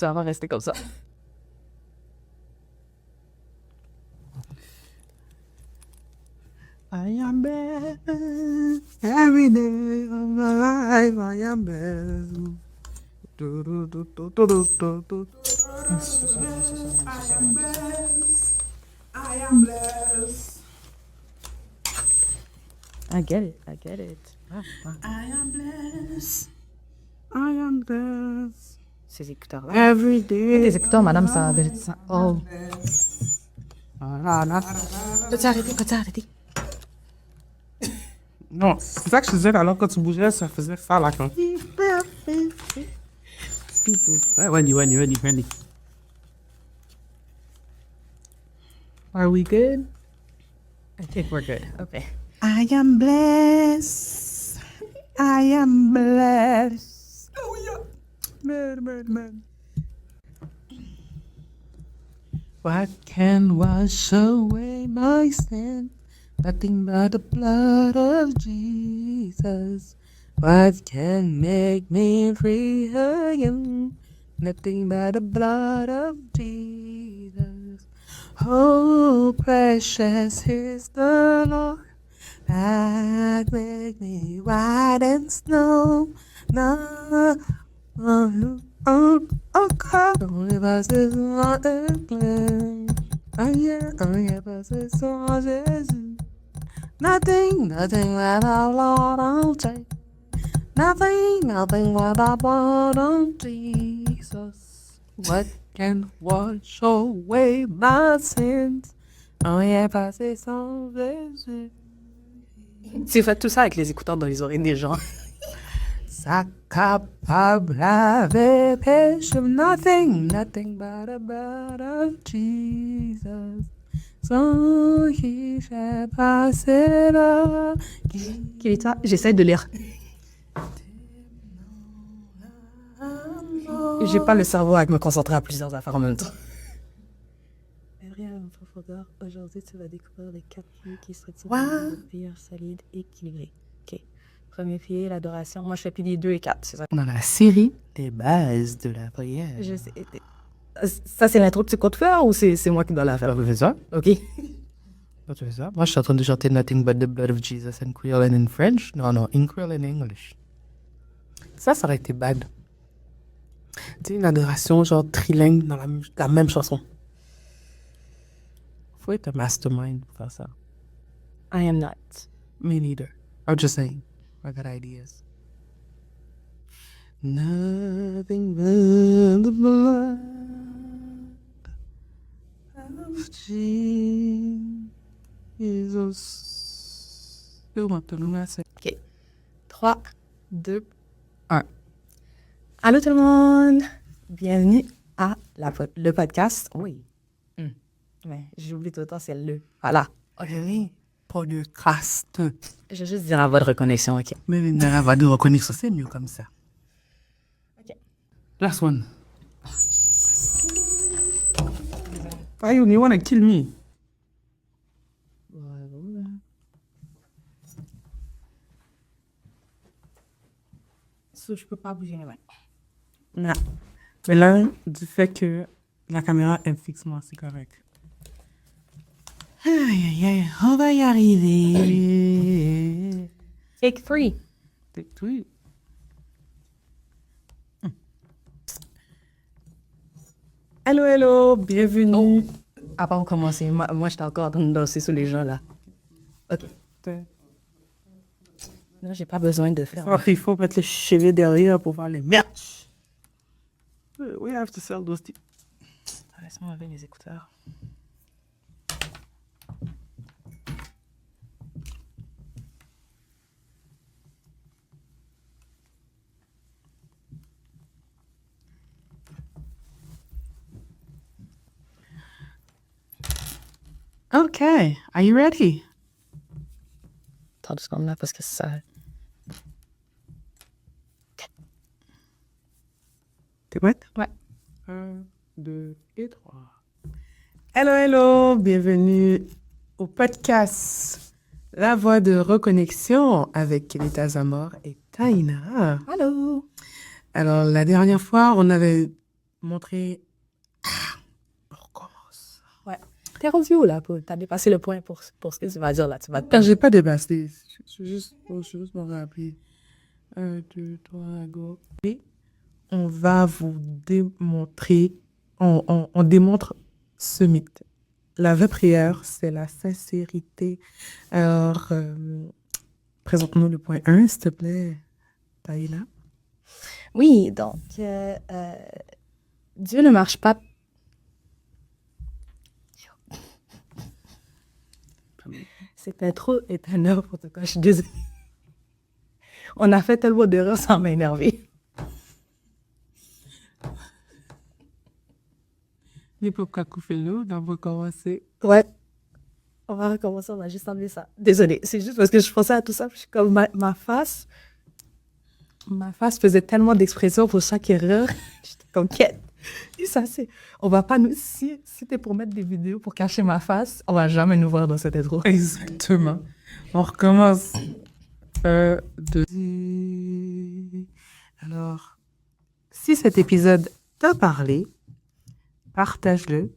Ça va rester comme ça. I am blessed every day of my life. I am blessed. Do, do, do, do, do, do, do, do. I am blessed. I am blessed. I get it. I get it. I am blessed. I am blessed. Ces écouteurs-là. Every day. Tes écouteurs, madame, ça avait ça. Oh. Peux-tu arrêter? Non, c'est ça que je te disais alors quand tu bougeais, ça faisait ça là quand. Ouais, ready. Are we good? I think we're good. Okay. I am blessed. I am blessed. Oh yeah. Man. What can wash away my sin? Nothing but the blood of Jesus. What can make me free again? Nothing but the blood of Jesus. Oh, precious is the Lord that make me white as snow. No, God, only by His blood and clean. Oh yeah, by His blood Jesus. Nothing but the Lord I'll take. Nothing but the blood of Jesus. What can wash away my sins? Oh yeah, by His blood Jesus. Tu fais tout ça avec les écouteurs dans les oreilles des gens. Ça capable avec péché, nothing but the blood of Jesus. Sans qui fait passer là. Quel est ça? J'essaie de lire. J'ai pas le cerveau à me concentrer à plusieurs affaires en même temps. Aujourd'hui, tu vas découvrir les 4 pieds qui structurent une prière solide et équilibrée. OK. Premier pied, l'adoration. Moi, je fais piliers 2 et 4, c'est ça? Dans la série, les bases de la prière. Je sais. Ça, c'est l'intro que tu comptes faire ou c'est moi qui dois la faire? Tu fais ça? OK. Tu fais ça? Moi, je suis en train de chanter Nothing but the blood of Jesus in Creole and in French. Non, in Creole and English. Ça aurait été bad. Tu sais, une adoration genre trilingue dans la même chanson. Faut être un mastermind pour faire ça. I am not. Me neither. I'm just saying. I got ideas. Nothing but the blood of Jesus. OK. 3, 2, 1. Allô tout le monde! Bienvenue à le podcast. Oui. Ouais, j'ai oublié tout le temps, c'est le. Voilà. Oui, podcast. Je vais juste dire à votre reconnexion, OK? Mais la va de reconnaître, c'est mieux comme ça. OK. Last one. Fayou, you wanna kill me? So, je peux pas bouger les mains. Non. Mais là, du fait que la caméra est fixe, moi, c'est correct. Aïe, on va y arriver. Take 3. Take 3. Hello, bienvenue. Avant de commencer, moi j'étais encore en train de danser sur les gens, là. OK. Non, j'ai pas besoin de faire... Il faut mettre les cheveux derrière pour voir les merch. We have to sell those things. Laisse-moi enlever mes écouteurs. Okay, are you ready? Attends 2 secondes là parce que ça... T'es prête? Ouais. 1, 2 et 3. Hello, bienvenue au podcast La Voix de Reconnexion avec Kenita Zamor et Taina. Allô! Alors, la dernière fois, on avait montrer... On recommence. Ouais. T'es rendu où, là? T'as dépassé le point pour ce que tu vas dire, là. Tu vas J'ai pas dépassé. Je juste me rappeler. 1, 2, 3, go. Et on va vous démontrer, on démontre ce mythe. La vraie prière, c'est la sincérité. Alors, présente-nous le point 1, s'il te plaît, Taïla. Oui, donc, Dieu ne marche pas. Cette intro est un n'importe quoi, je suis désolée. On a fait tellement d'erreurs sans m'énerver. Les pauvres cacoufelos, on va commencer. Ouais. On va recommencer, on va juste enlever ça. Désolée, c'est juste parce que je pensais à tout ça, je suis comme ma face faisait tellement d'expressions pour chaque erreur. J'étais comme, quête. Et ça, c'est... On va pas nous... Si c'était pour mettre des vidéos pour cacher ma face, on va jamais nous voir dans cette intro. Exactement. On recommence. 1, 2. Alors, si cet épisode t'a parlé, partage-le.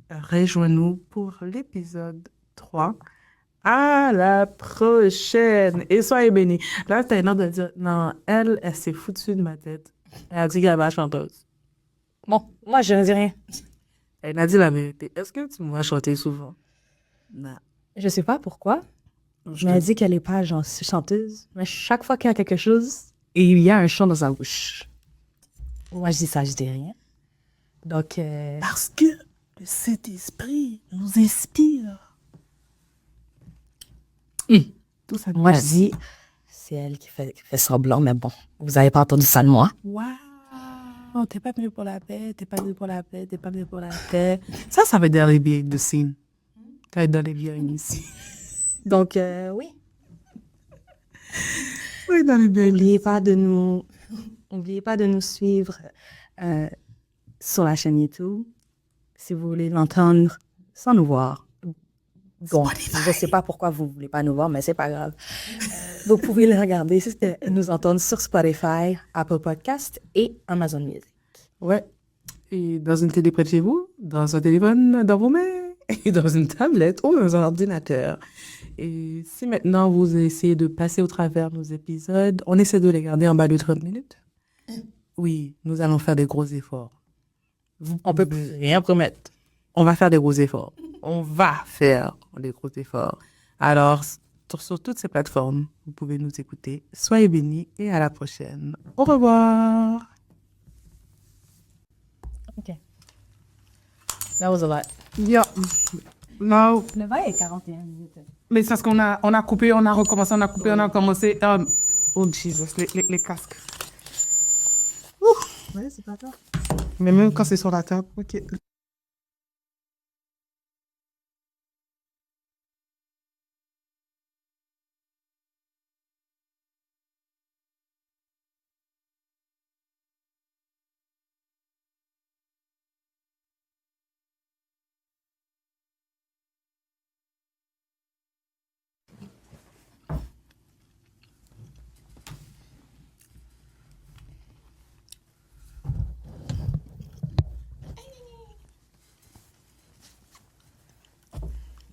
Rejoins-nous pour l'épisode 3. À la prochaine. Et soyez bénis. Là, t'as une de dire, non, elle s'est foutue de ma tête. Elle a dit qu'elle va chanteuse. Bon, moi, je ne dis rien. Elle a dit la vérité. Est-ce que tu me vois chanter souvent? Non. Je sais pas pourquoi, mais elle dit qu'elle est pas genre chanteuse. Mais chaque fois qu'il y a quelque chose, il y a un chant dans sa bouche. Moi, je dis ça, je dis rien. Donc, Parce que le Saint-Esprit nous inspire. Tout ça. moi, je dis, c'est elle qui fait semblant, mais bon, vous n'avez pas entendu ça de moi. Waouh! T'es pas venu pour la paix, t'es pas venu pour la paix, t'es pas venu pour la paix. Ça veut dire les behind the scene. Quand elle est dans les behind the scene. Donc, oui. Oui, dans les behind the N'oubliez pas de nous suivre sur la chaîne YouTube si vous voulez l'entendre sans nous voir. Bon, je ne sais pas pourquoi vous ne voulez pas nous voir, mais c'est pas grave. Vous pouvez le regarder, nous entendre sur Spotify, Apple Podcast et Amazon Music. Ouais. Et dans une télé près de chez vous, dans un téléphone dans vos mains, et dans une tablette ou dans un ordinateur. Et si maintenant vous essayez de passer au travers nos épisodes, on essaie de les garder en bas de 30 minutes. Oui, nous allons faire des gros efforts. On peut rien promettre. On va faire des gros efforts. On va faire des gros efforts. Alors, sur toutes ces plateformes, vous pouvez nous écouter. Soyez bénis et à la prochaine. Au revoir. OK. That was a lot. Yeah. No. Le bail est 41 minutes. Mais c'est parce qu'on a coupé, on a recommencé, on a coupé, on a commencé. Oh, Jesus, les casques. Ouais, c'est pas grave. Mais même quand c'est sur la table, OK.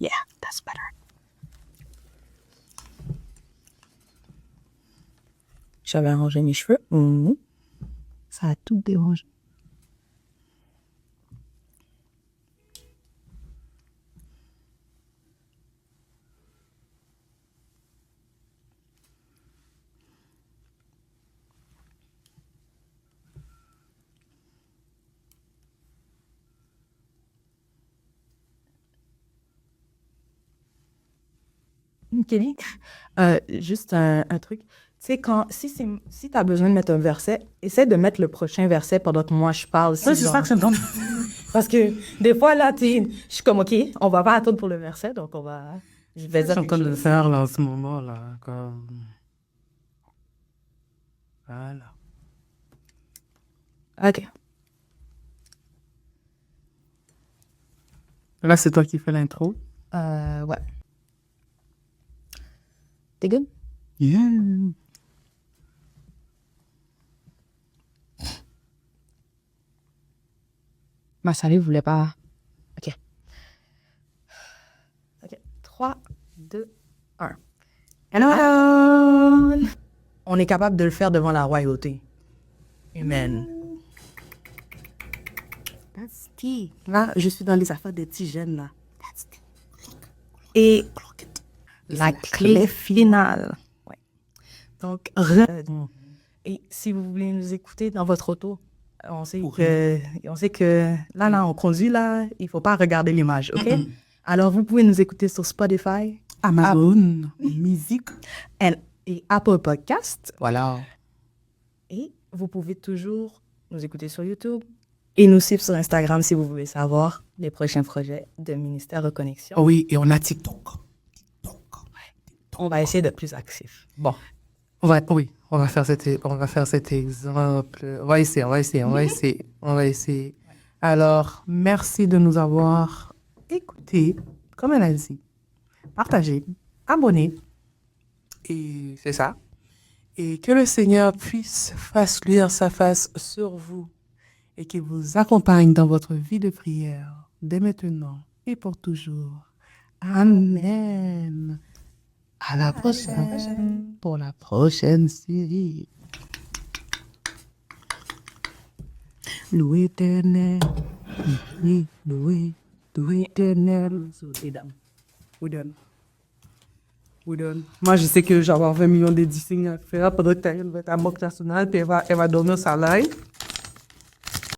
Yeah, that's better. J'avais arrangé mes cheveux. Ça a tout dérangé. Kelly, juste un truc. Tu sais, si tu as besoin de mettre un verset, essaie de mettre le prochain verset pendant que moi je parle. Oui, c'est ça que je me donne. Parce que des fois, là, je suis comme, OK, on va pas attendre pour le verset, donc je vais Je dire suis en quelque train de le chose. faire là en ce moment là. Comme... Voilà. OK. Là, c'est toi qui fais l'intro. Ouais. T'es good? Yeah. Ma salive voulait pas. OK. OK. 3, 2, 1. Hello! On est capable de le faire devant la royauté humaine. That's tea. Là, je suis dans les affaires des petits jeunes, là. That's tea. Et la clé finale. Ouais. Donc, et si vous voulez nous écouter dans votre auto, on sait que là, on conduit, là, il ne faut pas regarder l'image, OK? Alors, vous pouvez nous écouter sur Spotify, Amazon, musique. et Apple Podcast. Voilà. Et vous pouvez toujours nous écouter sur YouTube et nous suivre sur Instagram si vous voulez savoir les prochains projets de Ministère Reconnexion. Oh oui, et on a TikTok. On va essayer d'être plus actifs. Bon. On va faire cet exemple. On va essayer. Alors, merci de nous avoir écoutés, comme elle a dit, partagé, abonné. Et c'est ça. Et que le Seigneur fasse luire sa face sur vous et qu'il vous accompagne dans votre vie de prière, dès maintenant et pour toujours. Amen. À la prochaine pour la prochaine série. Loué éternel, loué éternel. We done. Moi, je sais que je vais avoir 20 millions d'éditions à faire pendant que tu as une moque nationale, puis elle va dormir sa live.